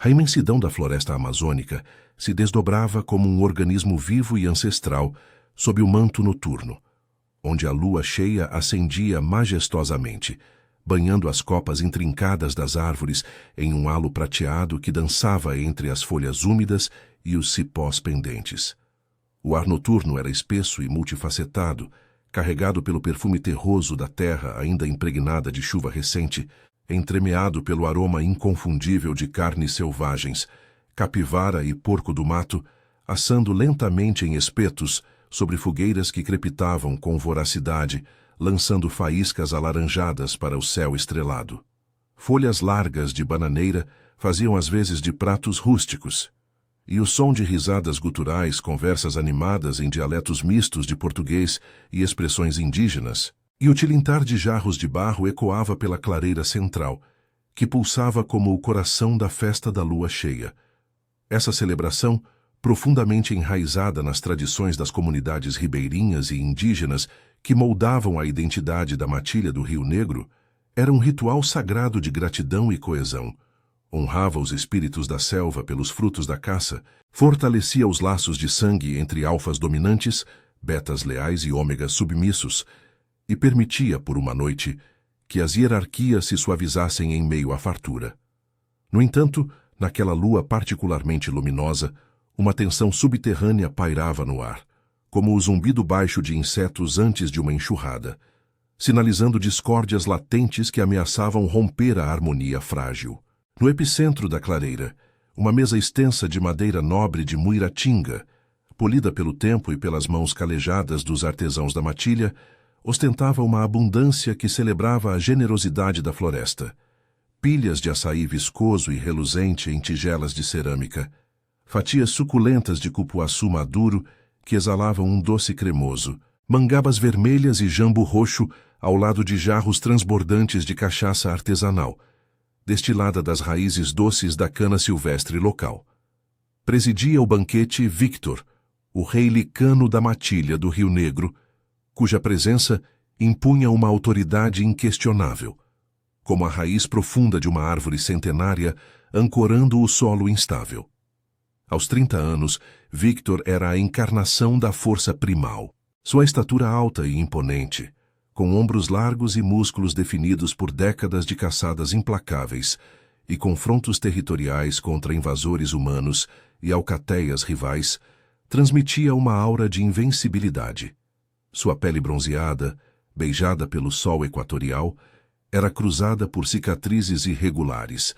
A imensidão da floresta amazônica se desdobrava como um organismo vivo e ancestral sob o manto noturno, onde a lua cheia ascendia majestosamente, banhando as copas intrincadas das árvores em um halo prateado que dançava entre as folhas úmidas e os cipós pendentes. O ar noturno era espesso e multifacetado, carregado pelo perfume terroso da terra ainda impregnada de chuva recente, entremeado pelo aroma inconfundível de carnes selvagens, capivara e porco do mato, assando lentamente em espetos sobre fogueiras que crepitavam com voracidade, lançando faíscas alaranjadas para o céu estrelado. Folhas largas de bananeira faziam às vezes de pratos rústicos, e o som de risadas guturais, conversas animadas em dialetos mistos de português e expressões indígenas, e o tilintar de jarros de barro ecoava pela clareira central, que pulsava como o coração da festa da lua cheia. Essa celebração, profundamente enraizada nas tradições das comunidades ribeirinhas e indígenas que moldavam a identidade da matilha do Rio Negro, era um ritual sagrado de gratidão e coesão. Honrava os espíritos da selva pelos frutos da caça, fortalecia os laços de sangue entre alfas dominantes, betas leais e ômegas submissos, e permitia, por uma noite, que as hierarquias se suavizassem em meio à fartura. No entanto, naquela lua particularmente luminosa, uma tensão subterrânea pairava no ar, como o zumbido baixo de insetos antes de uma enxurrada, sinalizando discórdias latentes que ameaçavam romper a harmonia frágil. No epicentro da clareira, uma mesa extensa de madeira nobre de muiratinga, polida pelo tempo e pelas mãos calejadas dos artesãos da matilha, ostentava uma abundância que celebrava a generosidade da floresta. Pilhas de açaí viscoso e reluzente em tigelas de cerâmica, fatias suculentas de cupuaçu maduro que exalavam um doce cremoso, mangabas vermelhas e jambo roxo ao lado de jarros transbordantes de cachaça artesanal, destilada das raízes doces da cana silvestre local. Presidia o banquete Victor, o rei licano da matilha do Rio Negro, cuja presença impunha uma autoridade inquestionável, como a raiz profunda de uma árvore centenária ancorando o solo instável. Aos 30 anos, Victor era a encarnação da força primal. Sua estatura alta e imponente, com ombros largos e músculos definidos por décadas de caçadas implacáveis e confrontos territoriais contra invasores humanos e alcateias rivais, transmitia uma aura de invencibilidade. Sua pele bronzeada, beijada pelo sol equatorial, era cruzada por cicatrizes irregulares,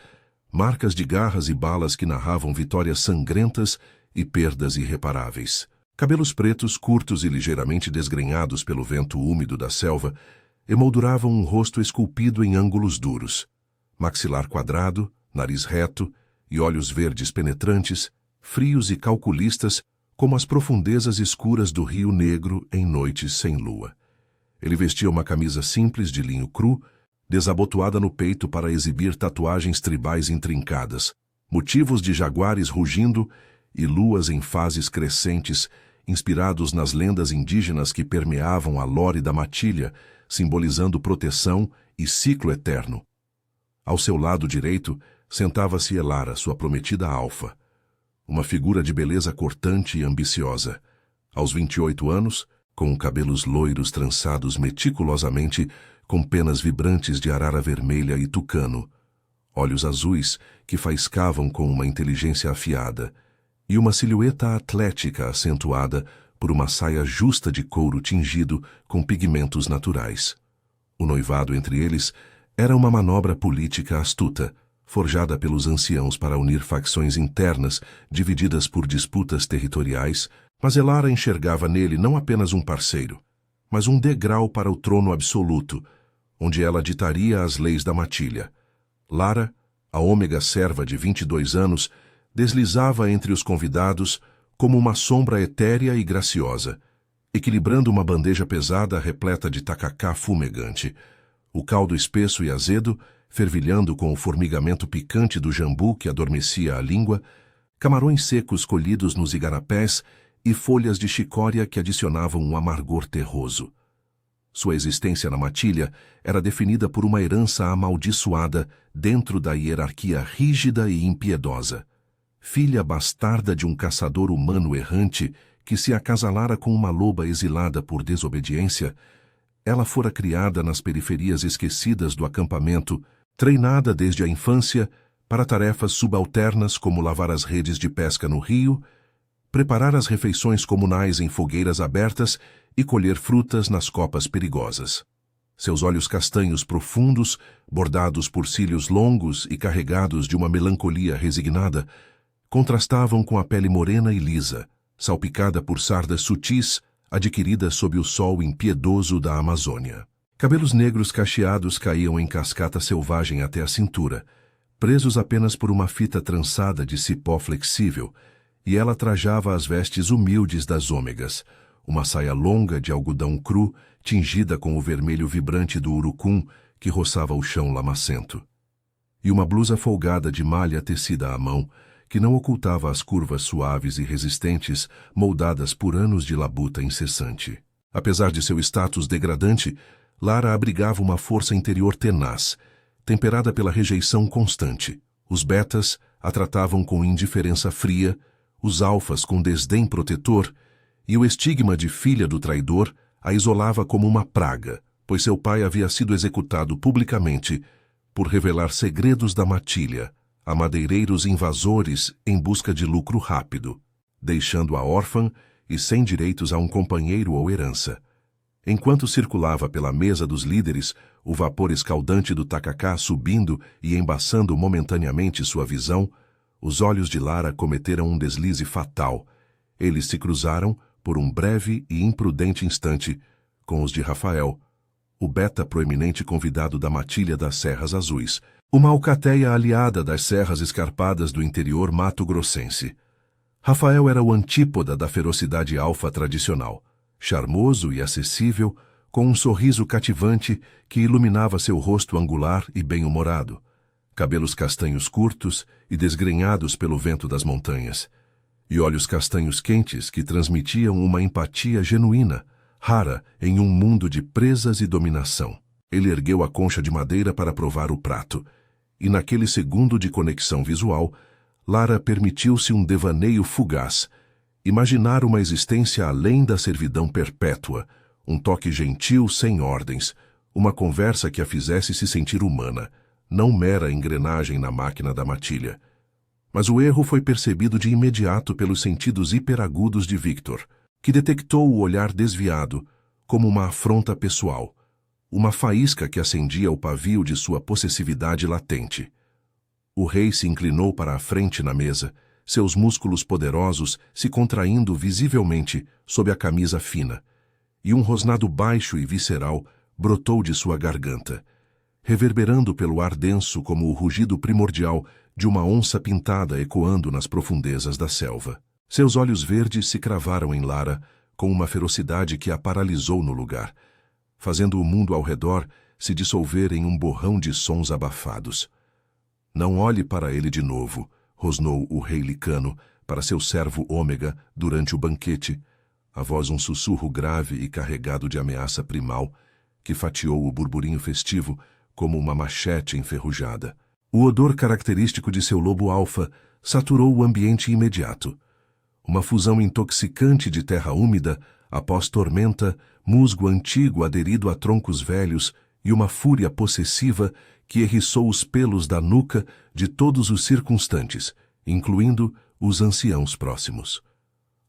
marcas de garras e balas que narravam vitórias sangrentas e perdas irreparáveis. Cabelos pretos, curtos e ligeiramente desgrenhados pelo vento úmido da selva, emolduravam um rosto esculpido em ângulos duros. Maxilar quadrado, nariz reto e olhos verdes penetrantes, frios e calculistas como as profundezas escuras do Rio Negro em noites sem lua. Ele vestia uma camisa simples de linho cru, desabotoada no peito para exibir tatuagens tribais intrincadas, motivos de jaguares rugindo e luas em fases crescentes, inspirados nas lendas indígenas que permeavam a lore da matilha, simbolizando proteção e ciclo eterno. Ao seu lado direito, sentava-se Elara, sua prometida alfa, uma figura de beleza cortante e ambiciosa. Aos 28 anos, com cabelos loiros trançados meticulosamente, com penas vibrantes de arara vermelha e tucano, olhos azuis que faiscavam com uma inteligência afiada, e uma silhueta atlética acentuada por uma saia justa de couro tingido com pigmentos naturais. O noivado entre eles era uma manobra política astuta, forjada pelos anciãos para unir facções internas divididas por disputas territoriais, mas Elara enxergava nele não apenas um parceiro, mas um degrau para o trono absoluto, onde ela ditaria as leis da matilha. Lara, a ômega serva de 22 anos, deslizava entre os convidados como uma sombra etérea e graciosa, equilibrando uma bandeja pesada repleta de tacacá fumegante, o caldo espesso e azedo, fervilhando com o formigamento picante do jambu que adormecia a língua, camarões secos colhidos nos igarapés e folhas de chicória que adicionavam um amargor terroso. Sua existência na matilha era definida por uma herança amaldiçoada dentro da hierarquia rígida e impiedosa. Filha bastarda de um caçador humano errante que se acasalara com uma loba exilada por desobediência, ela fora criada nas periferias esquecidas do acampamento, treinada desde a infância para tarefas subalternas como lavar as redes de pesca no rio, preparar as refeições comunais em fogueiras abertas e colher frutas nas copas perigosas. Seus olhos castanhos profundos, bordados por cílios longos e carregados de uma melancolia resignada, contrastavam com a pele morena e lisa, salpicada por sardas sutis, adquiridas sob o sol impiedoso da Amazônia. Cabelos negros cacheados caíam em cascata selvagem até a cintura, presos apenas por uma fita trançada de cipó flexível, e ela trajava as vestes humildes das ômegas, uma saia longa de algodão cru, tingida com o vermelho vibrante do urucum que roçava o chão lamacento, e uma blusa folgada de malha tecida à mão, que não ocultava as curvas suaves e resistentes moldadas por anos de labuta incessante. Apesar de seu status degradante, Lara abrigava uma força interior tenaz, temperada pela rejeição constante. Os betas a tratavam com indiferença fria, os alfas com desdém protetor, e o estigma de filha do traidor a isolava como uma praga, pois seu pai havia sido executado publicamente por revelar segredos da matilha a madeireiros invasores em busca de lucro rápido, deixando-a órfã e sem direitos a um companheiro ou herança. Enquanto circulava pela mesa dos líderes, o vapor escaldante do tacacá subindo e embaçando momentaneamente sua visão, os olhos de Lara cometeram um deslize fatal. Eles se cruzaram, por um breve e imprudente instante, com os de Rafael, o beta proeminente convidado da matilha das Serras Azuis, uma alcateia aliada das serras escarpadas do interior mato-grossense. Rafael era o antípoda da ferocidade alfa tradicional, charmoso e acessível, com um sorriso cativante que iluminava seu rosto angular e bem-humorado, cabelos castanhos curtos e desgrenhados pelo vento das montanhas, e olhos castanhos quentes que transmitiam uma empatia genuína, rara em um mundo de presas e dominação. Ele ergueu a concha de madeira para provar o prato, e naquele segundo de conexão visual, Lara permitiu-se um devaneio fugaz, imaginar uma existência além da servidão perpétua, um toque gentil sem ordens, uma conversa que a fizesse se sentir humana, não mera engrenagem na máquina da matilha. Mas o erro foi percebido de imediato pelos sentidos hiperagudos de Victor, que detectou o olhar desviado como uma afronta pessoal, uma faísca que acendia o pavio de sua possessividade latente. O rei se inclinou para a frente na mesa, seus músculos poderosos se contraindo visivelmente sob a camisa fina, e um rosnado baixo e visceral brotou de sua garganta, reverberando pelo ar denso como o rugido primordial de uma onça pintada ecoando nas profundezas da selva. Seus olhos verdes se cravaram em Lara com uma ferocidade que a paralisou no lugar, fazendo o mundo ao redor se dissolver em um borrão de sons abafados. Não olhe para ele de novo, rosnou o rei Licano para seu servo Ômega durante o banquete, a voz um sussurro grave e carregado de ameaça primal, que fatiou o burburinho festivo como uma machete enferrujada. O odor característico de seu lobo alfa saturou o ambiente imediato. Uma fusão intoxicante de terra úmida, após tormenta, musgo antigo aderido a troncos velhos e uma fúria possessiva que erriçou os pelos da nuca de todos os circunstantes, incluindo os anciãos próximos.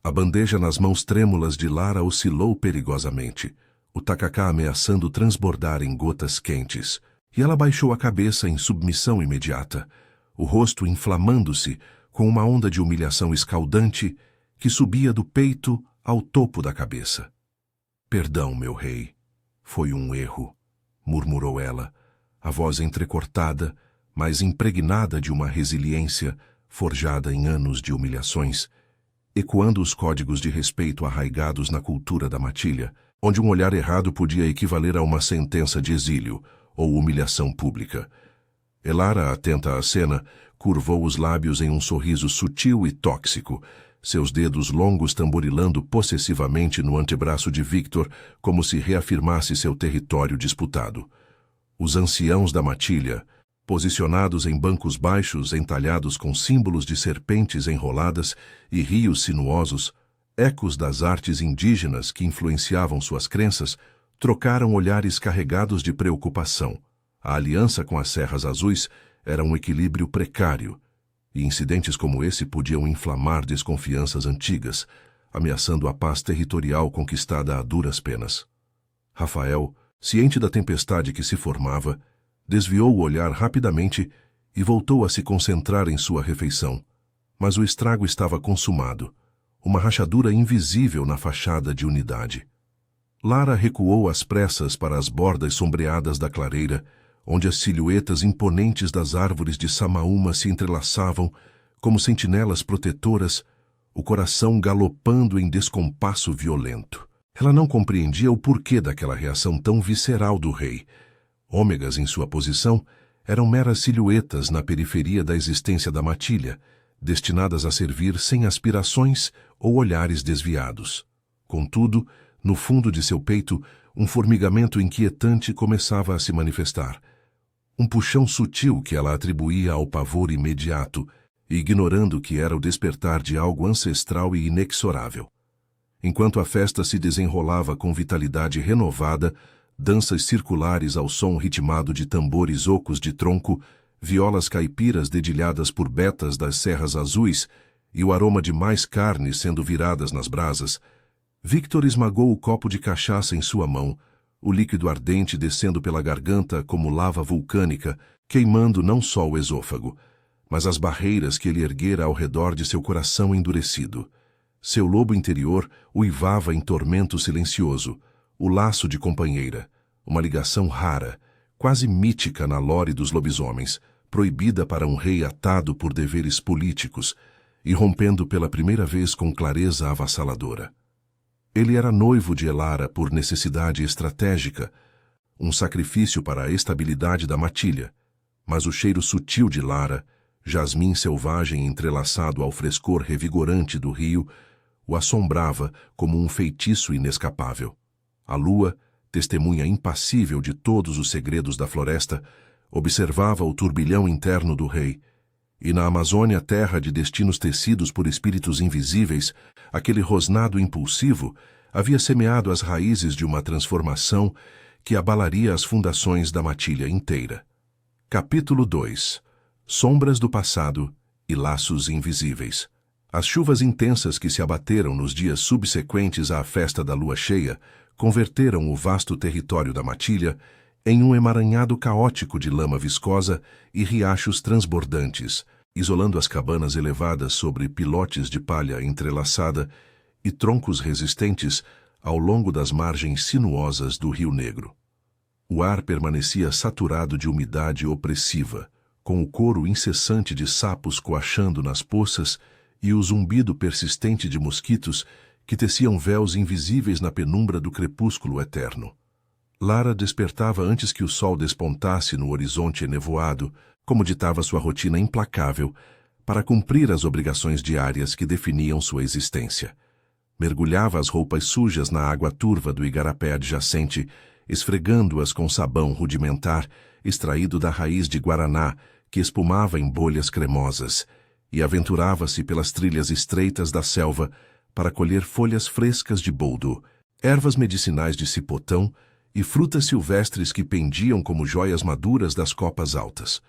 A bandeja nas mãos trêmulas de Lara oscilou perigosamente, o tacacá ameaçando transbordar em gotas quentes, e ela baixou a cabeça em submissão imediata, o rosto inflamando-se com uma onda de humilhação escaldante que subia do peito ao topo da cabeça. "Perdão, meu rei. Foi um erro", murmurou ela, a voz entrecortada, mas impregnada de uma resiliência forjada em anos de humilhações, ecoando os códigos de respeito arraigados na cultura da matilha, onde um olhar errado podia equivaler a uma sentença de exílio ou humilhação pública. Elara, atenta à cena, curvou os lábios em um sorriso sutil e tóxico, seus dedos longos tamborilando possessivamente no antebraço de Victor, como se reafirmasse seu território disputado. Os anciãos da matilha, posicionados em bancos baixos entalhados com símbolos de serpentes enroladas e rios sinuosos, ecos das artes indígenas que influenciavam suas crenças, trocaram olhares carregados de preocupação. A aliança com as Serras Azuis era um equilíbrio precário, e incidentes como esse podiam inflamar desconfianças antigas, ameaçando a paz territorial conquistada a duras penas. Rafael, ciente da tempestade que se formava, desviou o olhar rapidamente e voltou a se concentrar em sua refeição. Mas o estrago estava consumado, uma rachadura invisível na fachada de unidade. Lara recuou às pressas para as bordas sombreadas da clareira, onde as silhuetas imponentes das árvores de Samaúma se entrelaçavam como sentinelas protetoras, o coração galopando em descompasso violento. Ela não compreendia o porquê daquela reação tão visceral do rei. Ômegas em sua posição eram meras silhuetas na periferia da existência da matilha, destinadas a servir sem aspirações ou olhares desviados. Contudo, no fundo de seu peito, um formigamento inquietante começava a se manifestar. Um puxão sutil que ela atribuía ao pavor imediato, ignorando que era o despertar de algo ancestral e inexorável. Enquanto a festa se desenrolava com vitalidade renovada, danças circulares ao som ritmado de tambores ocos de tronco, violas caipiras dedilhadas por betas das Serras Azuis e o aroma de mais carnes sendo viradas nas brasas, Victor esmagou o copo de cachaça em sua mão, o líquido ardente descendo pela garganta como lava vulcânica, queimando não só o esôfago, mas as barreiras que ele erguera ao redor de seu coração endurecido. Seu lobo interior uivava em tormento silencioso, o laço de companheira, uma ligação rara, quase mítica na lore dos lobisomens, proibida para um rei atado por deveres políticos e rompendo pela primeira vez com clareza avassaladora. Ele era noivo de Elara por necessidade estratégica, um sacrifício para a estabilidade da matilha, mas o cheiro sutil de Lara, jasmim selvagem entrelaçado ao frescor revigorante do rio, o assombrava como um feitiço inescapável. A lua, testemunha impassível de todos os segredos da floresta, observava o turbilhão interno do rei, e na Amazônia, terra de destinos tecidos por espíritos invisíveis, aquele rosnado impulsivo havia semeado as raízes de uma transformação que abalaria as fundações da matilha inteira. Capítulo 2. Sombras do passado e laços invisíveis. As chuvas intensas que se abateram nos dias subsequentes à festa da lua cheia converteram o vasto território da matilha em um emaranhado caótico de lama viscosa e riachos transbordantes, isolando as cabanas elevadas sobre pilotes de palha entrelaçada e troncos resistentes ao longo das margens sinuosas do Rio Negro. O ar permanecia saturado de umidade opressiva, com o coro incessante de sapos coachando nas poças e o zumbido persistente de mosquitos que teciam véus invisíveis na penumbra do crepúsculo eterno. Lara despertava antes que o sol despontasse no horizonte enevoado, como ditava sua rotina implacável, para cumprir as obrigações diárias que definiam sua existência. Mergulhava as roupas sujas na água turva do igarapé adjacente, esfregando-as com sabão rudimentar, extraído da raiz de guaraná, que espumava em bolhas cremosas, e aventurava-se pelas trilhas estreitas da selva para colher folhas frescas de boldo, ervas medicinais de cipotão e frutas silvestres que pendiam como joias maduras das copas altas.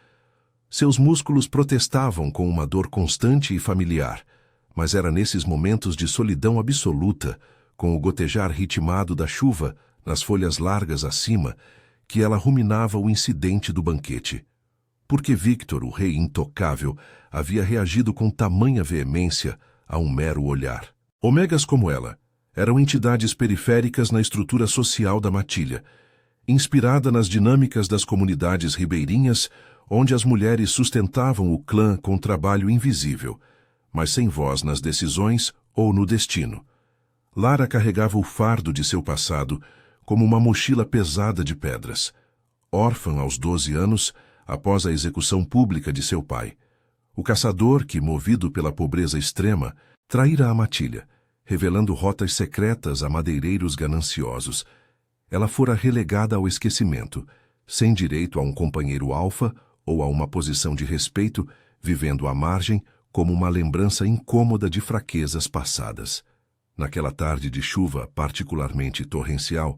Seus músculos protestavam com uma dor constante e familiar, mas era nesses momentos de solidão absoluta, com o gotejar ritmado da chuva nas folhas largas acima, que ela ruminava o incidente do banquete. Porque Victor, o rei intocável, havia reagido com tamanha veemência a um mero olhar. Ômegas como ela eram entidades periféricas na estrutura social da matilha, inspirada nas dinâmicas das comunidades ribeirinhas, onde as mulheres sustentavam o clã com trabalho invisível, mas sem voz nas decisões ou no destino. Lara carregava o fardo de seu passado como uma mochila pesada de pedras. Órfã aos 12 anos, após a execução pública de seu pai, O caçador, que, movido pela pobreza extrema, traíra a matilha, revelando rotas secretas a madeireiros gananciosos. Ela fora relegada ao esquecimento, sem direito a um companheiro alfa ou a uma posição de respeito, vivendo à margem como uma lembrança incômoda de fraquezas passadas. Naquela tarde de chuva particularmente torrencial,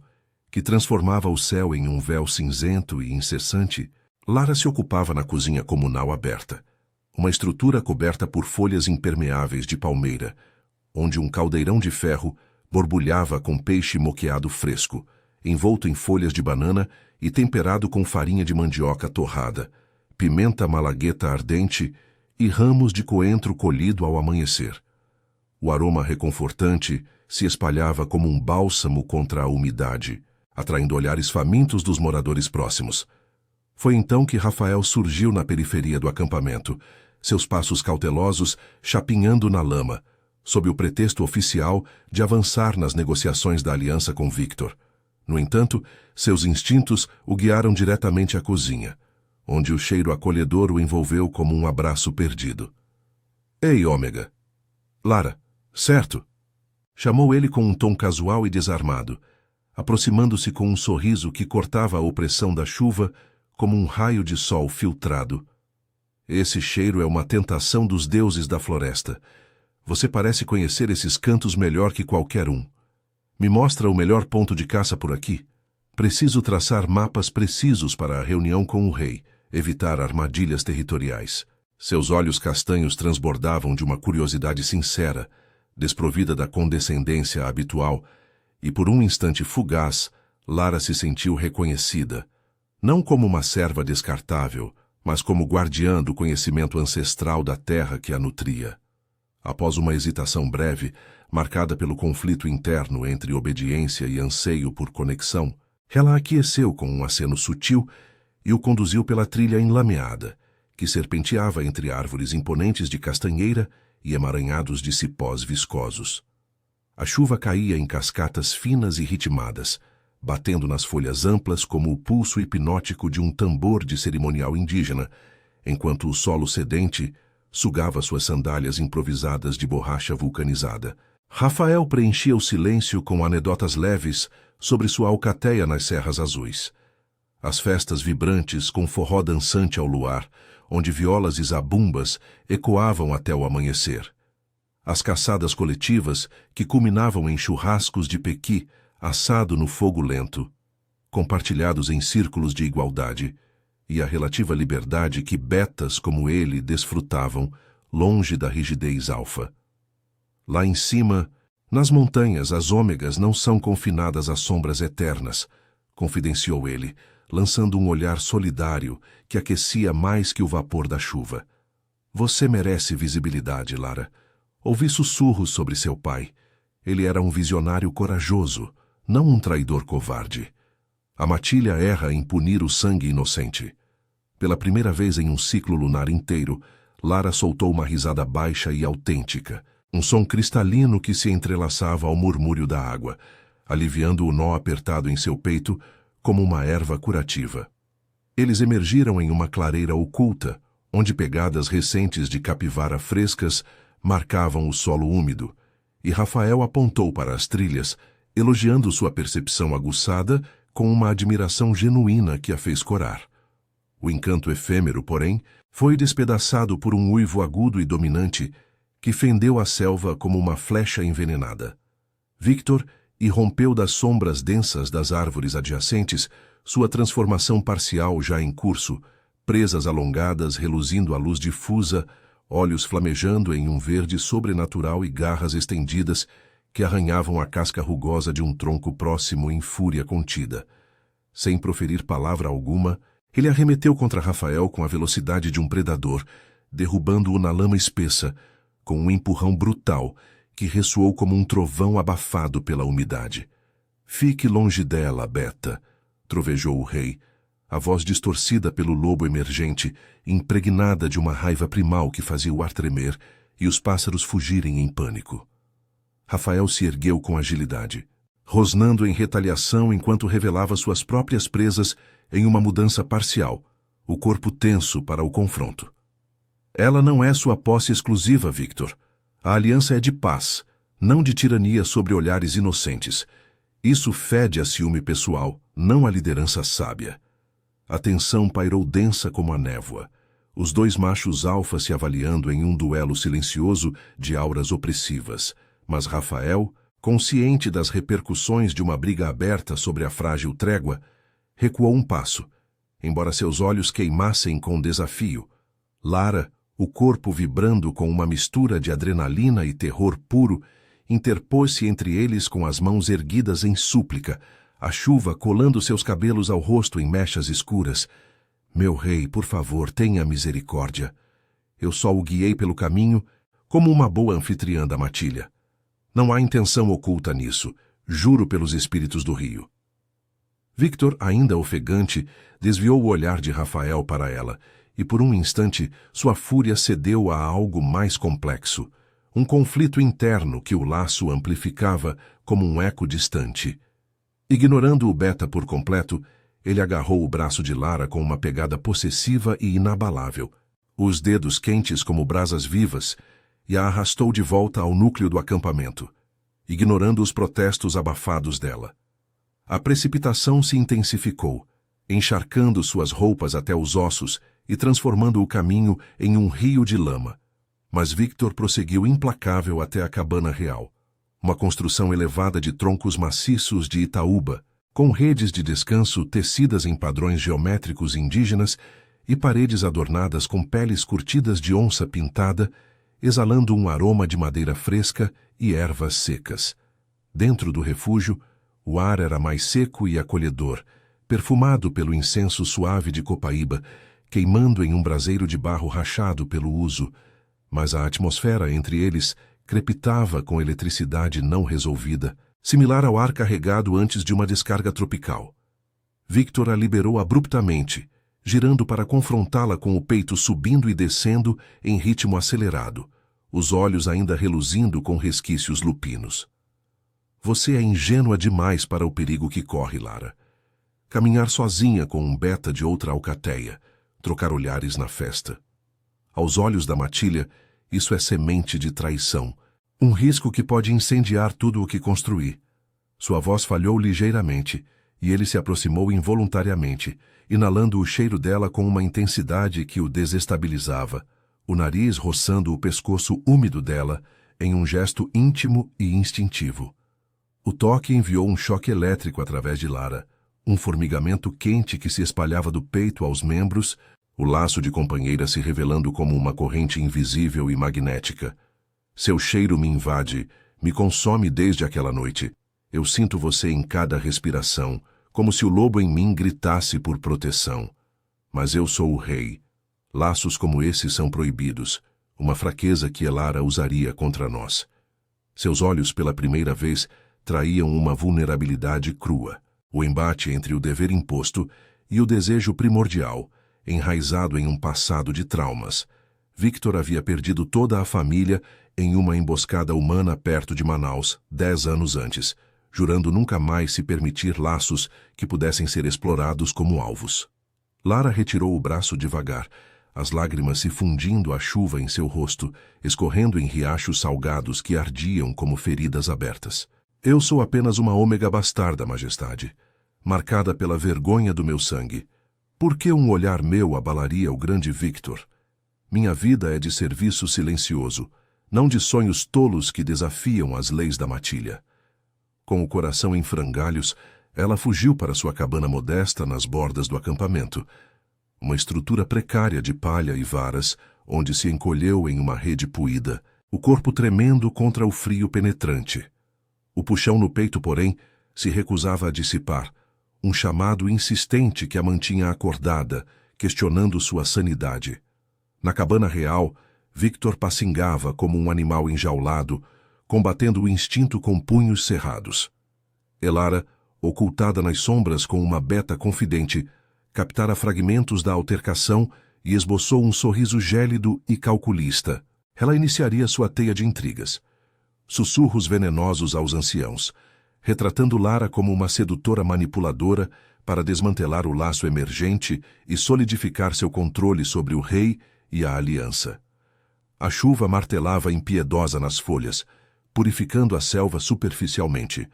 que transformava o céu em um véu cinzento e incessante, Lara se ocupava na cozinha comunal aberta, uma estrutura coberta por folhas impermeáveis de palmeira, onde um caldeirão de ferro borbulhava com peixe moqueado fresco, envolto em folhas de banana e temperado com farinha de mandioca torrada, pimenta malagueta ardente e ramos de coentro colhido ao amanhecer. O aroma reconfortante se espalhava como um bálsamo contra a umidade, atraindo olhares famintos dos moradores próximos. Foi então que Rafael surgiu na periferia do acampamento, seus passos cautelosos chapinhando na lama, sob o pretexto oficial de avançar nas negociações da aliança com Victor. No entanto, seus instintos o guiaram diretamente à cozinha, onde o cheiro acolhedor o envolveu como um abraço perdido. Ei, Ômega! Lara, certo? Chamou ele com um tom casual e desarmado, aproximando-se com um sorriso que cortava a opressão da chuva como um raio de sol filtrado. Esse cheiro é uma tentação dos deuses da floresta. Você parece conhecer esses cantos melhor que qualquer um. Me mostra o melhor ponto de caça por aqui. Preciso traçar mapas precisos para a reunião com o rei, evitar armadilhas territoriais. Seus olhos castanhos transbordavam de uma curiosidade sincera, desprovida da condescendência habitual, e por um instante fugaz, Lara se sentiu reconhecida, não como uma serva descartável, mas como guardiã do conhecimento ancestral da terra que a nutria. Após uma hesitação breve, marcada pelo conflito interno entre obediência e anseio por conexão, ela aqueceu com um aceno sutil e o conduziu pela trilha enlameada, que serpenteava entre árvores imponentes de castanheira e emaranhados de cipós viscosos. A chuva caía em cascatas finas e ritmadas, batendo nas folhas amplas como o pulso hipnótico de um tambor de cerimonial indígena, enquanto o solo sedente sugava suas sandálias improvisadas de borracha vulcanizada. Rafael preenchia o silêncio com anedotas leves sobre sua alcateia nas Serras Azuis. As festas vibrantes com forró dançante ao luar, onde violas e zabumbas ecoavam até o amanhecer. As caçadas coletivas que culminavam em churrascos de pequi assado no fogo lento, compartilhados em círculos de igualdade, e a relativa liberdade que betas como ele desfrutavam, longe da rigidez alfa. Lá em cima, nas montanhas, as ômegas não são confinadas a sombras eternas, confidenciou ele, lançando um olhar solidário que aquecia mais que o vapor da chuva. Você merece visibilidade, Lara. Ouvi sussurros sobre seu pai. Ele era um visionário corajoso, não um traidor covarde. A matilha erra em punir o sangue inocente. Pela primeira vez em um ciclo lunar inteiro, Lara soltou uma risada baixa e autêntica, um som cristalino que se entrelaçava ao murmúrio da água, aliviando o nó apertado em seu peito como uma erva curativa. Eles emergiram em uma clareira oculta, onde pegadas recentes de capivara frescas marcavam o solo úmido, e Rafael apontou para as trilhas, elogiando sua percepção aguçada com uma admiração genuína que a fez corar. O encanto efêmero, porém, foi despedaçado por um uivo agudo e dominante que fendeu a selva como uma flecha envenenada. Victor irrompeu das sombras densas das árvores adjacentes, sua transformação parcial já em curso, presas alongadas reluzindo à luz difusa, olhos flamejando em um verde sobrenatural e garras estendidas que arranhavam a casca rugosa de um tronco próximo em fúria contida. Sem proferir palavra alguma, ele arremeteu contra Rafael com a velocidade de um predador, derrubando-o na lama espessa, com um empurrão brutal que ressoou como um trovão abafado pela umidade. Fique longe dela, Beta, trovejou o rei, a voz distorcida pelo lobo emergente, impregnada de uma raiva primal que fazia o ar tremer e os pássaros fugirem em pânico. Rafael se ergueu com agilidade, rosnando em retaliação enquanto revelava suas próprias presas em uma mudança parcial, o corpo tenso para o confronto. Ela não é sua posse exclusiva, Victor. A aliança é de paz, não de tirania sobre olhares inocentes. Isso fede a ciúme pessoal, não a liderança sábia. A tensão pairou densa como a névoa. Os dois machos alfa se avaliando em um duelo silencioso de auras opressivas. Mas Rafael, consciente das repercussões de uma briga aberta sobre a frágil trégua, recuou um passo, embora seus olhos queimassem com desafio. Lara, o corpo vibrando com uma mistura de adrenalina e terror puro, interpôs-se entre eles com as mãos erguidas em súplica, a chuva colando seus cabelos ao rosto em mechas escuras. Meu rei, por favor, tenha misericórdia. Eu só o guiei pelo caminho como uma boa anfitriã da matilha. Não há intenção oculta nisso, juro pelos espíritos do rio. Victor, ainda ofegante, desviou o olhar de Rafael para ela, e por um instante sua fúria cedeu a algo mais complexo, um conflito interno que o laço amplificava como um eco distante. Ignorando o Beta por completo, ele agarrou o braço de Lara com uma pegada possessiva e inabalável, os dedos quentes como brasas vivas, e a arrastou de volta ao núcleo do acampamento, ignorando os protestos abafados dela. A precipitação se intensificou, encharcando suas roupas até os ossos e transformando o caminho em um rio de lama. Mas Victor prosseguiu implacável até a cabana real, uma construção elevada de troncos maciços de Itaúba, com redes de descanso tecidas em padrões geométricos indígenas e paredes adornadas com peles curtidas de onça pintada, exalando um aroma de madeira fresca e ervas secas. Dentro do refúgio, o ar era mais seco e acolhedor, perfumado pelo incenso suave de copaíba, queimando em um braseiro de barro rachado pelo uso, mas a atmosfera entre eles crepitava com eletricidade não resolvida, similar ao ar carregado antes de uma descarga tropical. Victor a liberou abruptamente, girando para confrontá-la com o peito subindo e descendo em ritmo acelerado, os olhos ainda reluzindo com resquícios lupinos. Você é ingênua demais para o perigo que corre, Lara. Caminhar sozinha com um Beta de outra alcateia, trocar olhares na festa. Aos olhos da matilha, isso é semente de traição, um risco que pode incendiar tudo o que construir. Sua voz falhou ligeiramente, e ele se aproximou involuntariamente, inalando o cheiro dela com uma intensidade que o desestabilizava, o nariz roçando o pescoço úmido dela em um gesto íntimo e instintivo. O toque enviou um choque elétrico através de Lara, um formigamento quente que se espalhava do peito aos membros, o laço de companheira se revelando como uma corrente invisível e magnética. Seu cheiro me invade, me consome desde aquela noite. Eu sinto você em cada respiração, como se o lobo em mim gritasse por proteção. Mas eu sou o rei. Laços como esses são proibidos, uma fraqueza que Elara usaria contra nós. Seus olhos, pela primeira vez, traíam uma vulnerabilidade crua, o embate entre o dever imposto e o desejo primordial, enraizado em um passado de traumas. Victor havia perdido toda a família em uma emboscada humana perto de Manaus, 10 anos antes, jurando nunca mais se permitir laços que pudessem ser explorados como alvos. Lara retirou o braço devagar, as lágrimas se fundindo à chuva em seu rosto, escorrendo em riachos salgados que ardiam como feridas abertas. Eu sou apenas uma ômega bastarda, majestade, marcada pela vergonha do meu sangue. Por que um olhar meu abalaria o grande Victor? Minha vida é de serviço silencioso, não de sonhos tolos que desafiam as leis da matilha. Com o coração em frangalhos, ela fugiu para sua cabana modesta nas bordas do acampamento, uma estrutura precária de palha e varas, onde se encolheu em uma rede puída, o corpo tremendo contra o frio penetrante. O puxão no peito, porém, se recusava a dissipar, um chamado insistente que a mantinha acordada, questionando sua sanidade. Na cabana real, Victor passingava como um animal enjaulado, combatendo o instinto com punhos cerrados. Elara, ocultada nas sombras com uma Beta confidente, captara fragmentos da altercação e esboçou um sorriso gélido e calculista. Ela iniciaria sua teia de intrigas. Sussurros venenosos aos anciãos, retratando Lara como uma sedutora manipuladora para desmantelar o laço emergente e solidificar seu controle sobre o rei e a aliança. A chuva martelava impiedosa nas folhas, purificando a selva superficialmente,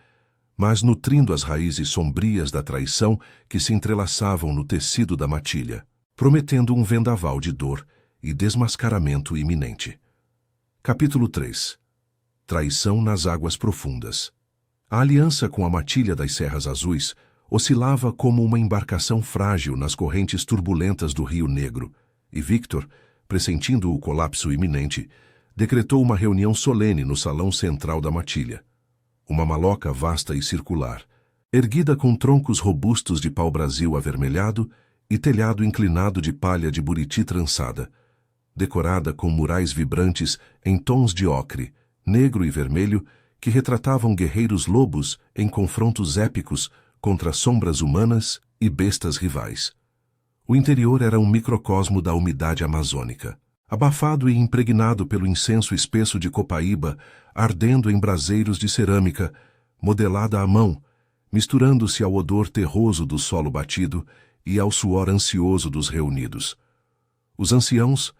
mas nutrindo as raízes sombrias da traição que se entrelaçavam no tecido da matilha, prometendo um vendaval de dor e desmascaramento iminente. Capítulo 3. Traição nas águas profundas. A aliança com a matilha das Serras Azuis oscilava como uma embarcação frágil nas correntes turbulentas do Rio Negro, e Victor, pressentindo o colapso iminente, decretou uma reunião solene no salão central da matilha. Uma maloca vasta e circular, erguida com troncos robustos de pau-brasil avermelhado e telhado inclinado de palha de buriti trançada, decorada com murais vibrantes em tons de ocre, negro e vermelho, que retratavam guerreiros lobos em confrontos épicos contra sombras humanas e bestas rivais. O interior era um microcosmo da umidade amazônica, abafado e impregnado pelo incenso espesso de copaíba, ardendo em braseiros de cerâmica, modelada à mão, misturando-se ao odor terroso do solo batido e ao suor ansioso dos reunidos. Os anciãos,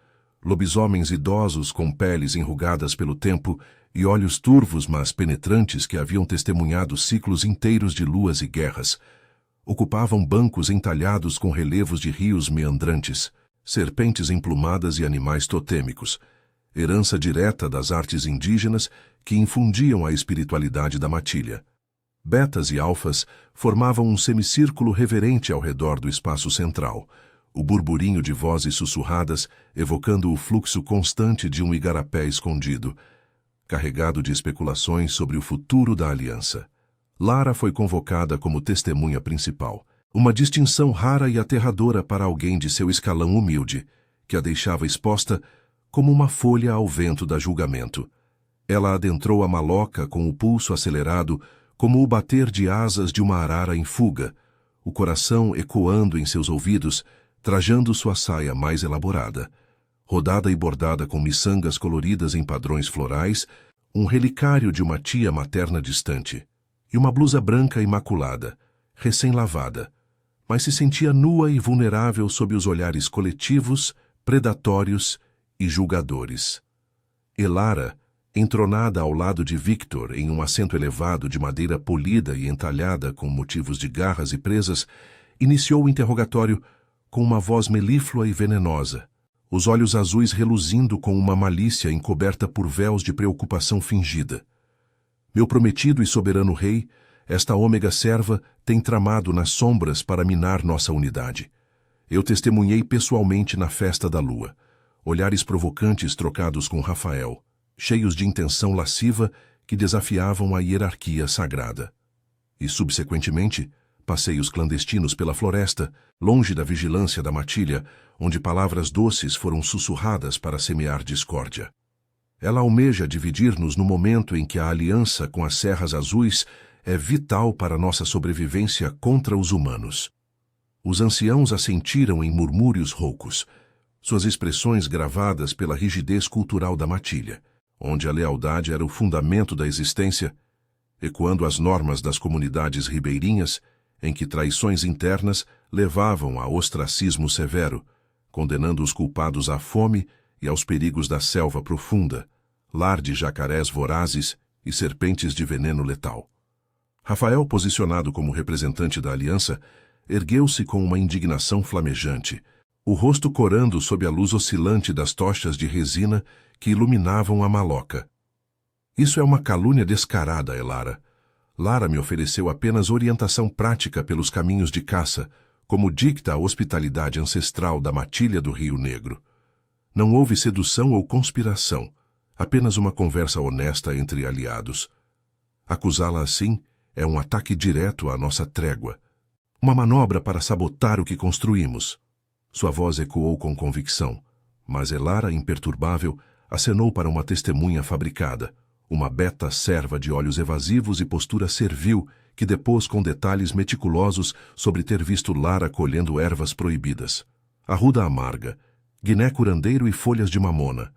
lobisomens idosos com peles enrugadas pelo tempo e olhos turvos mas penetrantes que haviam testemunhado ciclos inteiros de luas e guerras, ocupavam bancos entalhados com relevos de rios meandrantes, serpentes emplumadas e animais totêmicos, herança direta das artes indígenas que infundiam a espiritualidade da matilha. Betas e alfas formavam um semicírculo reverente ao redor do espaço central, o burburinho de vozes sussurradas evocando o fluxo constante de um igarapé escondido, carregado de especulações sobre o futuro da aliança. Lara foi convocada como testemunha principal, uma distinção rara e aterradora para alguém de seu escalão humilde, que a deixava exposta como uma folha ao vento da julgamento. Ela adentrou a maloca com o pulso acelerado como o bater de asas de uma arara em fuga, o coração ecoando em seus ouvidos, trajando sua saia mais elaborada, rodada e bordada com miçangas coloridas em padrões florais, um relicário de uma tia materna distante, e uma blusa branca imaculada, recém-lavada, mas se sentia nua e vulnerável sob os olhares coletivos, predatórios e julgadores. Elara, entronada ao lado de Victor em um assento elevado de madeira polida e entalhada com motivos de garras e presas, iniciou o interrogatório com uma voz melíflua e venenosa, os olhos azuis reluzindo com uma malícia encoberta por véus de preocupação fingida. Meu prometido e soberano rei, esta ômega serva tem tramado nas sombras para minar nossa unidade. Eu testemunhei pessoalmente na festa da lua, olhares provocantes trocados com Rafael, cheios de intenção lasciva que desafiavam a hierarquia sagrada. E, subsequentemente, passeios clandestinos pela floresta, longe da vigilância da matilha, onde palavras doces foram sussurradas para semear discórdia. Ela almeja dividir-nos no momento em que a aliança com as Serras Azuis é vital para nossa sobrevivência contra os humanos. Os anciãos assentiram em murmúrios roucos, suas expressões gravadas pela rigidez cultural da matilha, onde a lealdade era o fundamento da existência, ecoando as normas das comunidades ribeirinhas, em que traições internas levavam a ostracismo severo, condenando os culpados à fome e aos perigos da selva profunda, lar de jacarés vorazes e serpentes de veneno letal. Rafael, posicionado como representante da aliança, ergueu-se com uma indignação flamejante, o rosto corando sob a luz oscilante das tochas de resina que iluminavam a maloca. Isso é uma calúnia descarada, Elara. Lara me ofereceu apenas orientação prática pelos caminhos de caça, como dicta a hospitalidade ancestral da matilha do Rio Negro. Não houve sedução ou conspiração, apenas uma conversa honesta entre aliados. Acusá-la assim é um ataque direto à nossa trégua, uma manobra para sabotar o que construímos. Sua voz ecoou com convicção, mas Elara, imperturbável, acenou para uma testemunha fabricada, uma beta serva de olhos evasivos e postura servil que depôs com detalhes meticulosos sobre ter visto Lara colhendo ervas proibidas, arruda amarga, guiné curandeiro e folhas de mamona,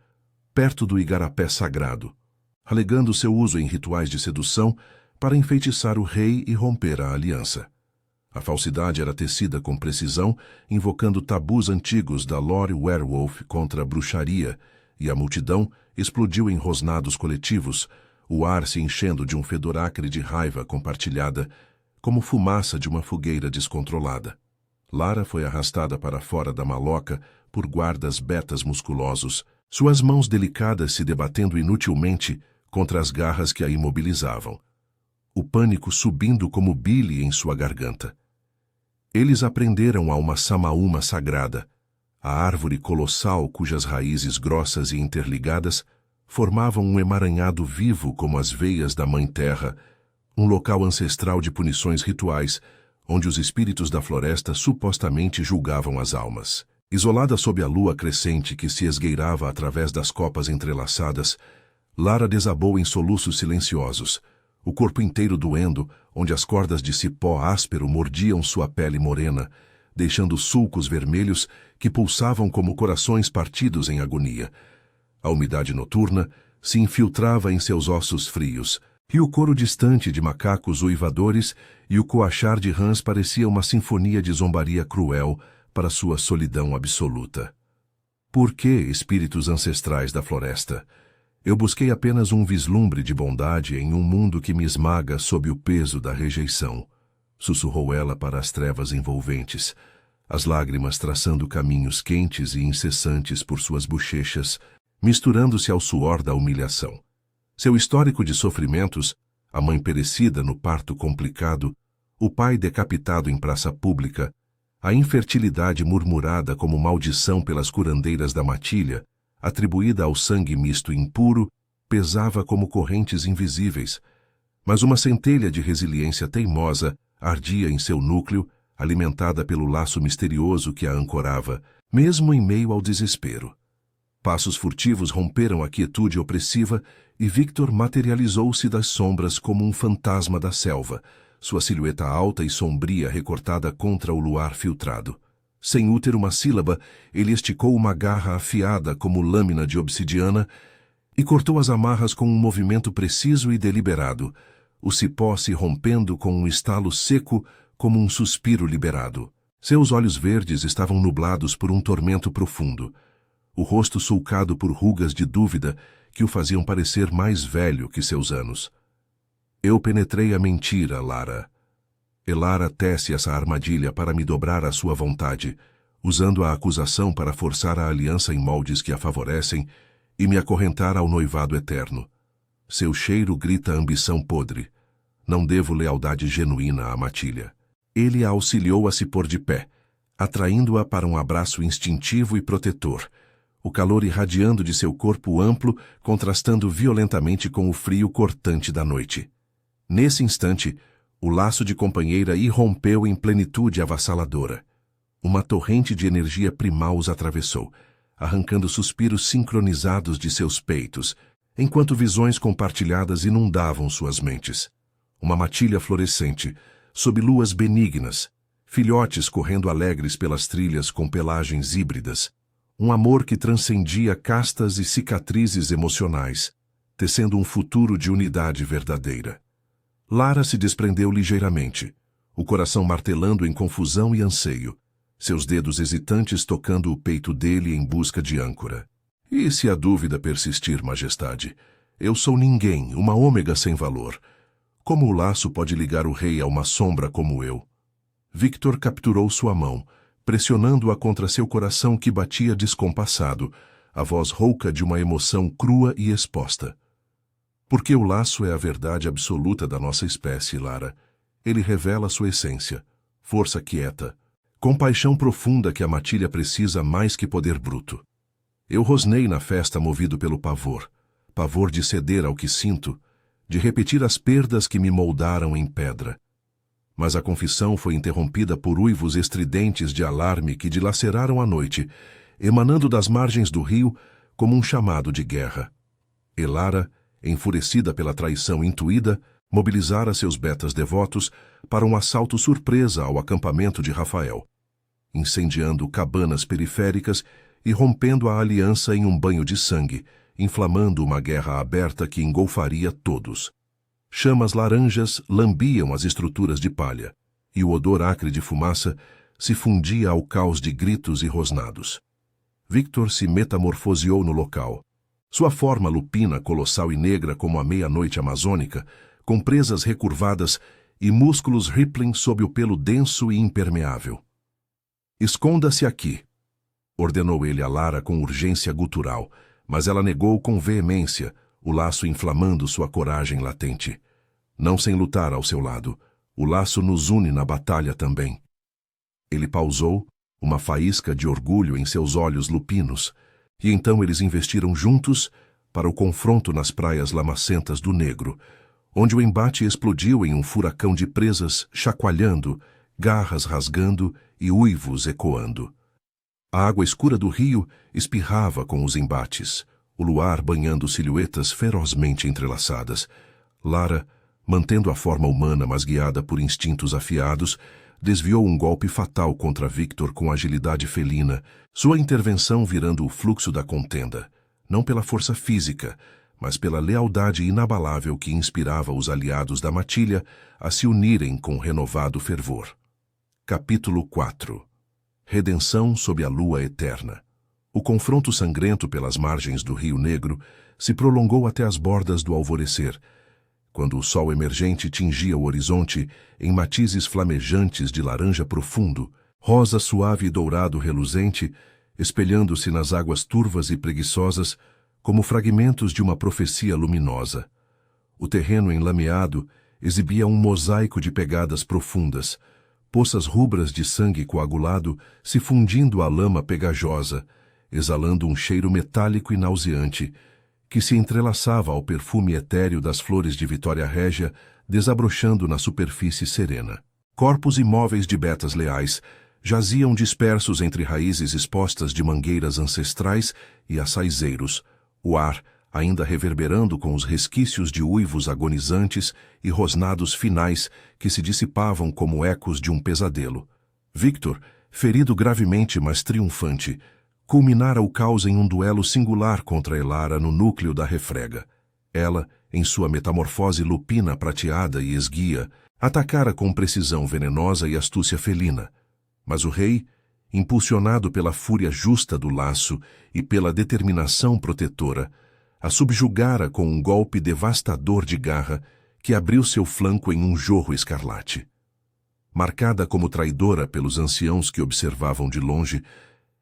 perto do igarapé sagrado, alegando seu uso em rituais de sedução para enfeitiçar o rei e romper a aliança. A falsidade era tecida com precisão, invocando tabus antigos da lore werewolf contra a bruxaria, e a multidão explodiu em rosnados coletivos, o ar se enchendo de um fedor acre de raiva compartilhada, como fumaça de uma fogueira descontrolada. Lara foi arrastada para fora da maloca por guardas betas musculosos, suas mãos delicadas se debatendo inutilmente contra as garras que a imobilizavam. O pânico subindo como bile em sua garganta. Eles aprenderam a uma samaúma sagrada, a árvore colossal cujas raízes grossas e interligadas formavam um emaranhado vivo como as veias da Mãe Terra, um local ancestral de punições rituais, onde os espíritos da floresta supostamente julgavam as almas. Isolada sob a lua crescente que se esgueirava através das copas entrelaçadas, Lara desabou em soluços silenciosos, o corpo inteiro doendo, onde as cordas de cipó áspero mordiam sua pele morena, deixando sulcos vermelhos que pulsavam como corações partidos em agonia. A umidade noturna se infiltrava em seus ossos frios, e o coro distante de macacos uivadores e o coachar de rãs parecia uma sinfonia de zombaria cruel para sua solidão absoluta. Por que espíritos ancestrais da floresta? Eu busquei apenas um vislumbre de bondade em um mundo que me esmaga sob o peso da rejeição, sussurrou ela para as trevas envolventes, as lágrimas traçando caminhos quentes e incessantes por suas bochechas, misturando-se ao suor da humilhação. Seu histórico de sofrimentos, a mãe perecida no parto complicado, o pai decapitado em praça pública, a infertilidade murmurada como maldição pelas curandeiras da matilha, atribuída ao sangue misto impuro, pesava como correntes invisíveis, mas uma centelha de resiliência teimosa ardia em seu núcleo, alimentada pelo laço misterioso que a ancorava, mesmo em meio ao desespero. Passos furtivos romperam a quietude opressiva e Victor materializou-se das sombras como um fantasma da selva, sua silhueta alta e sombria recortada contra o luar filtrado. Sem úter uma sílaba, ele esticou uma garra afiada como lâmina de obsidiana e cortou as amarras com um movimento preciso e deliberado, o cipó se rompendo com um estalo seco como um suspiro liberado. Seus olhos verdes estavam nublados por um tormento profundo, o rosto sulcado por rugas de dúvida que o faziam parecer mais velho que seus anos. Eu penetrei a mentira, Lara. Elara tece essa armadilha para me dobrar à sua vontade, usando a acusação para forçar a aliança em moldes que a favorecem e me acorrentar ao noivado eterno. Seu cheiro grita ambição podre. Não devo lealdade genuína à matilha. Ele a auxiliou a se pôr de pé, atraindo-a para um abraço instintivo e protetor, o calor irradiando de seu corpo amplo, contrastando violentamente com o frio cortante da noite. Nesse instante, o laço de companheira irrompeu em plenitude avassaladora. Uma torrente de energia primal os atravessou, arrancando suspiros sincronizados de seus peitos, enquanto visões compartilhadas inundavam suas mentes. Uma matilha florescente, sob luas benignas, filhotes correndo alegres pelas trilhas com pelagens híbridas, um amor que transcendia castas e cicatrizes emocionais, tecendo um futuro de unidade verdadeira. Lara se desprendeu ligeiramente, o coração martelando em confusão e anseio, seus dedos hesitantes tocando o peito dele em busca de âncora. E se a dúvida persistir, majestade? Eu sou ninguém, uma ômega sem valor. Como o laço pode ligar o rei a uma sombra como eu? Victor capturou sua mão, pressionando-a contra seu coração que batia descompassado, a voz rouca de uma emoção crua e exposta. Porque o laço é a verdade absoluta da nossa espécie, Lara. Ele revela sua essência, força quieta, compaixão profunda que a matilha precisa mais que poder bruto. Eu rosnei na festa movido pelo pavor, pavor de ceder ao que sinto, de repetir as perdas que me moldaram em pedra. Mas a confissão foi interrompida por uivos estridentes de alarme que dilaceraram a noite, emanando das margens do rio como um chamado de guerra. Elara, enfurecida pela traição intuída, mobilizara seus betas devotos para um assalto surpresa ao acampamento de Rafael, incendiando cabanas periféricas e rompendo a aliança em um banho de sangue, inflamando uma guerra aberta que engolfaria todos. Chamas laranjas lambiam as estruturas de palha, e o odor acre de fumaça se fundia ao caos de gritos e rosnados. Victor se metamorfoseou no local. Sua forma lupina, colossal e negra como a meia-noite amazônica, com presas recurvadas e músculos rippling sob o pelo denso e impermeável. "Esconda-se aqui", ordenou ele a Lara com urgência gutural, mas ela negou com veemência, o laço inflamando sua coragem latente. "Não sem lutar ao seu lado. O laço nos une na batalha também." Ele pausou, uma faísca de orgulho em seus olhos lupinos, e então eles investiram juntos para o confronto nas praias lamacentas do Negro, onde o embate explodiu em um furacão de presas chacoalhando, garras rasgando e uivos ecoando. A água escura do rio espirrava com os embates, o luar banhando silhuetas ferozmente entrelaçadas. Lara, mantendo a forma humana mas guiada por instintos afiados, desviou um golpe fatal contra Victor com agilidade felina, sua intervenção virando o fluxo da contenda, não pela força física, mas pela lealdade inabalável que inspirava os aliados da matilha a se unirem com renovado fervor. Capítulo 4. Redenção sob a lua eterna. O confronto sangrento pelas margens do Rio Negro se prolongou até as bordas do alvorecer, quando o sol emergente tingia o horizonte em matizes flamejantes de laranja profundo, rosa suave e dourado reluzente, espelhando-se nas águas turvas e preguiçosas como fragmentos de uma profecia luminosa. O terreno enlameado exibia um mosaico de pegadas profundas, poças rubras de sangue coagulado se fundindo à lama pegajosa, exalando um cheiro metálico e nauseante, que se entrelaçava ao perfume etéreo das flores de Vitória Régia, desabrochando na superfície serena. Corpos imóveis de betas leais jaziam dispersos entre raízes expostas de mangueiras ancestrais e açaizeiros, o ar ainda reverberando com os resquícios de uivos agonizantes e rosnados finais que se dissipavam como ecos de um pesadelo. Victor, ferido gravemente mas triunfante, culminara o caos em um duelo singular contra Elara no núcleo da refrega. Ela, em sua metamorfose lupina prateada e esguia, atacara com precisão venenosa e astúcia felina. Mas o rei, impulsionado pela fúria justa do laço e pela determinação protetora, a subjugara com um golpe devastador de garra que abriu seu flanco em um jorro escarlate. Marcada como traidora pelos anciãos que observavam de longe,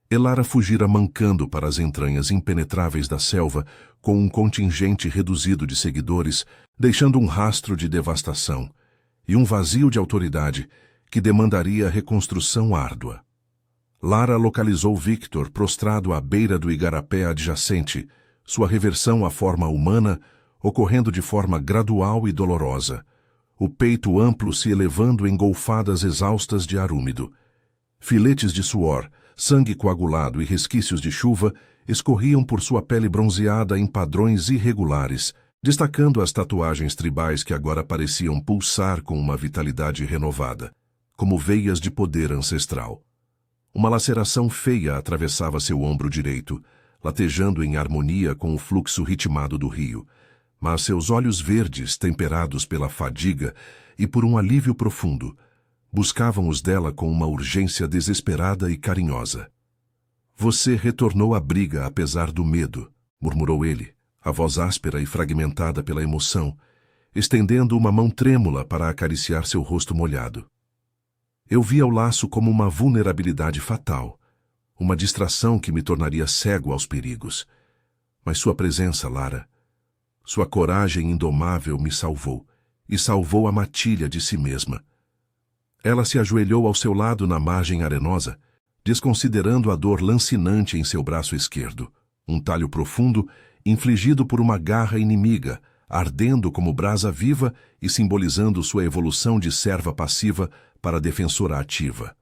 Elara fugira mancando para as entranhas impenetráveis da selva com um contingente reduzido de seguidores, deixando um rastro de devastação e um vazio de autoridade que demandaria reconstrução árdua. Lara localizou Victor prostrado à beira do igarapé adjacente, sua reversão à forma humana ocorrendo de forma gradual e dolorosa, o peito amplo se elevando em golfadas exaustas de ar úmido. Filetes de suor, sangue coagulado e resquícios de chuva escorriam por sua pele bronzeada em padrões irregulares, destacando as tatuagens tribais que agora pareciam pulsar com uma vitalidade renovada, como veias de poder ancestral. Uma laceração feia atravessava seu ombro direito, latejando em harmonia com o fluxo ritmado do rio, mas seus olhos verdes, temperados pela fadiga e por um alívio profundo, buscavam os dela com uma urgência desesperada e carinhosa. "Você retornou à briga apesar do medo", murmurou ele, a voz áspera e fragmentada pela emoção, estendendo uma mão trêmula para acariciar seu rosto molhado. Eu via o laço como uma vulnerabilidade fatal, uma distração que me tornaria cego aos perigos. Mas sua presença, Lara, sua coragem indomável me salvou, e salvou a matilha de si mesma. Ela se ajoelhou ao seu lado na margem arenosa, desconsiderando a dor lancinante em seu braço esquerdo, um talho profundo infligido por uma garra inimiga, ardendo como brasa viva e simbolizando sua evolução de serva passiva para defensora ativa.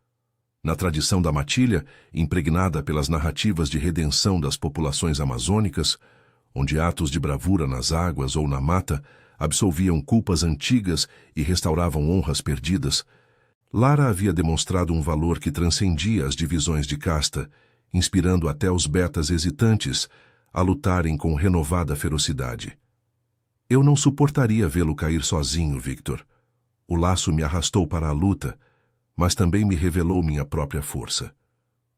Na tradição da matilha, impregnada pelas narrativas de redenção das populações amazônicas, onde atos de bravura nas águas ou na mata absolviam culpas antigas e restauravam honras perdidas, Lara havia demonstrado um valor que transcendia as divisões de casta, inspirando até os betas hesitantes a lutarem com renovada ferocidade. Eu não suportaria vê-lo cair sozinho, Victor. O laço me arrastou para a luta, mas também me revelou minha própria força.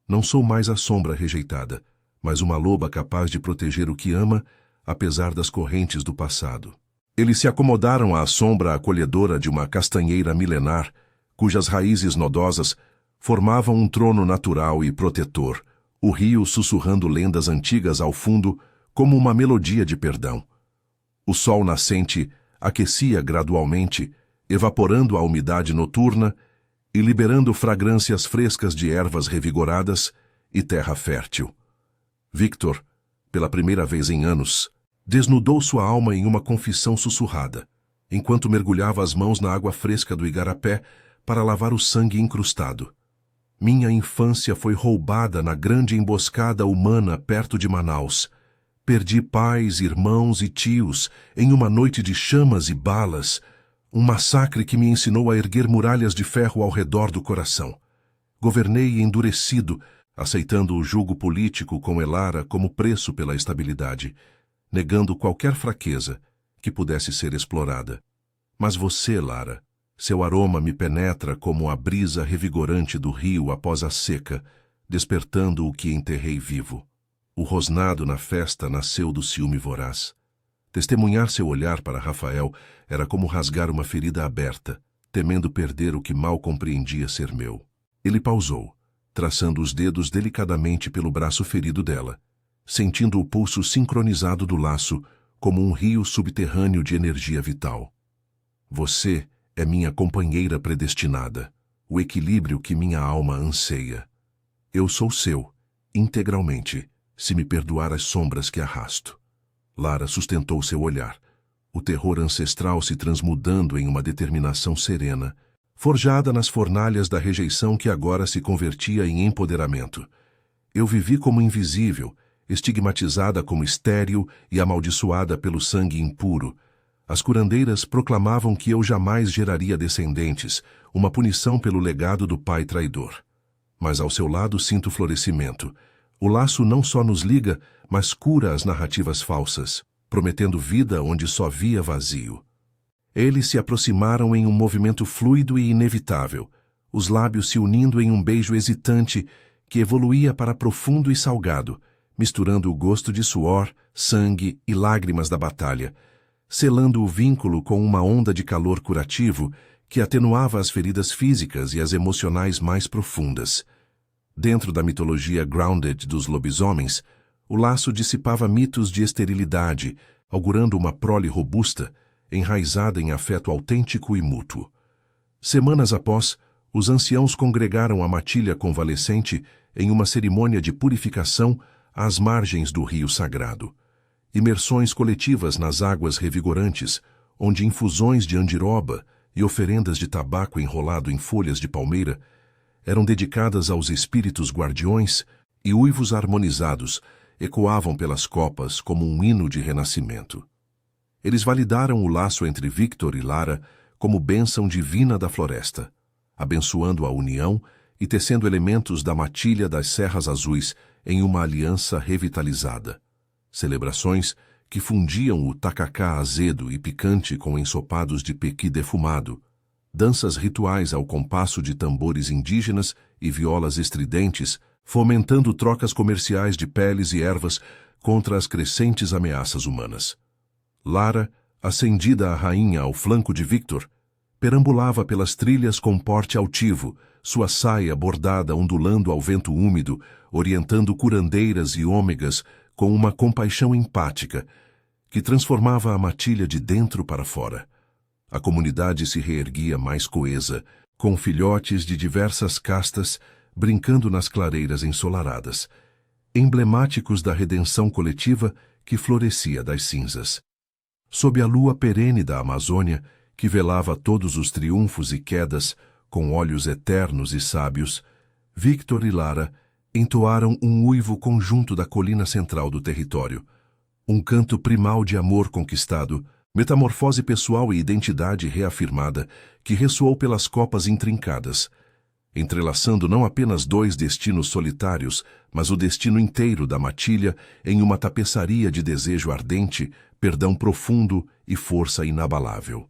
Não sou mais a sombra rejeitada, mas uma loba capaz de proteger o que ama, apesar das correntes do passado. Eles se acomodaram à sombra acolhedora de uma castanheira milenar, cujas raízes nodosas formavam um trono natural e protetor, o rio sussurrando lendas antigas ao fundo como uma melodia de perdão. O sol nascente aquecia gradualmente, evaporando a umidade noturna e liberando fragrâncias frescas de ervas revigoradas e terra fértil. Victor, pela primeira vez em anos, desnudou sua alma em uma confissão sussurrada, enquanto mergulhava as mãos na água fresca do igarapé para lavar o sangue incrustado. Minha infância foi roubada na grande emboscada humana perto de Manaus. Perdi pais, irmãos e tios em uma noite de chamas e balas, um massacre que me ensinou a erguer muralhas de ferro ao redor do coração. Governei endurecido, aceitando o jugo político com Elara como preço pela estabilidade, negando qualquer fraqueza que pudesse ser explorada. Mas você, Lara, seu aroma me penetra como a brisa revigorante do rio após a seca, despertando o que enterrei vivo. O rosnado na festa nasceu do ciúme voraz. Testemunhar seu olhar para Rafael era como rasgar uma ferida aberta, temendo perder o que mal compreendia ser meu. Ele pausou, traçando os dedos delicadamente pelo braço ferido dela, sentindo o pulso sincronizado do laço como um rio subterrâneo de energia vital. Você é minha companheira predestinada, o equilíbrio que minha alma anseia. Eu sou seu, integralmente, se me perdoar as sombras que arrasto. Lara sustentou seu olhar, o terror ancestral se transmudando em uma determinação serena, forjada nas fornalhas da rejeição que agora se convertia em empoderamento. Eu vivi como invisível, estigmatizada como estéril e amaldiçoada pelo sangue impuro. As curandeiras proclamavam que eu jamais geraria descendentes, uma punição pelo legado do pai traidor. Mas ao seu lado sinto florescimento. O laço não só nos liga, mas cura as narrativas falsas, prometendo vida onde só via vazio. Eles se aproximaram em um movimento fluido e inevitável, os lábios se unindo em um beijo hesitante que evoluía para profundo e salgado, misturando o gosto de suor, sangue e lágrimas da batalha, selando o vínculo com uma onda de calor curativo que atenuava as feridas físicas e as emocionais mais profundas. Dentro da mitologia grounded dos lobisomens, o laço dissipava mitos de esterilidade, augurando uma prole robusta, enraizada em afeto autêntico e mútuo. Semanas após, os anciãos congregaram a matilha convalescente em uma cerimônia de purificação às margens do rio sagrado. Imersões coletivas nas águas revigorantes, onde infusões de andiroba e oferendas de tabaco enrolado em folhas de palmeira eram dedicadas aos espíritos guardiões e uivos harmonizados ecoavam pelas copas como um hino de renascimento. Eles validaram o laço entre Victor e Lara como bênção divina da floresta, abençoando a união e tecendo elementos da matilha das Serras Azuis em uma aliança revitalizada. Celebrações que fundiam o tacacá azedo e picante com ensopados de pequi defumado, danças rituais ao compasso de tambores indígenas e violas estridentes, fomentando trocas comerciais de peles e ervas contra as crescentes ameaças humanas. Lara, ascendida a rainha ao flanco de Victor, perambulava pelas trilhas com porte altivo, sua saia bordada ondulando ao vento úmido, orientando curandeiras e ômegas com uma compaixão empática que transformava a matilha de dentro para fora. A comunidade se reerguia mais coesa, com filhotes de diversas castas brincando nas clareiras ensolaradas, emblemáticos da redenção coletiva que florescia das cinzas. Sob a lua perene da Amazônia, que velava todos os triunfos e quedas, com olhos eternos e sábios, Victor e Lara entoaram um uivo conjunto da colina central do território, um canto primal de amor conquistado, metamorfose pessoal e identidade reafirmada que ressoou pelas copas intrincadas, entrelaçando não apenas dois destinos solitários, mas o destino inteiro da matilha em uma tapeçaria de desejo ardente, perdão profundo e força inabalável.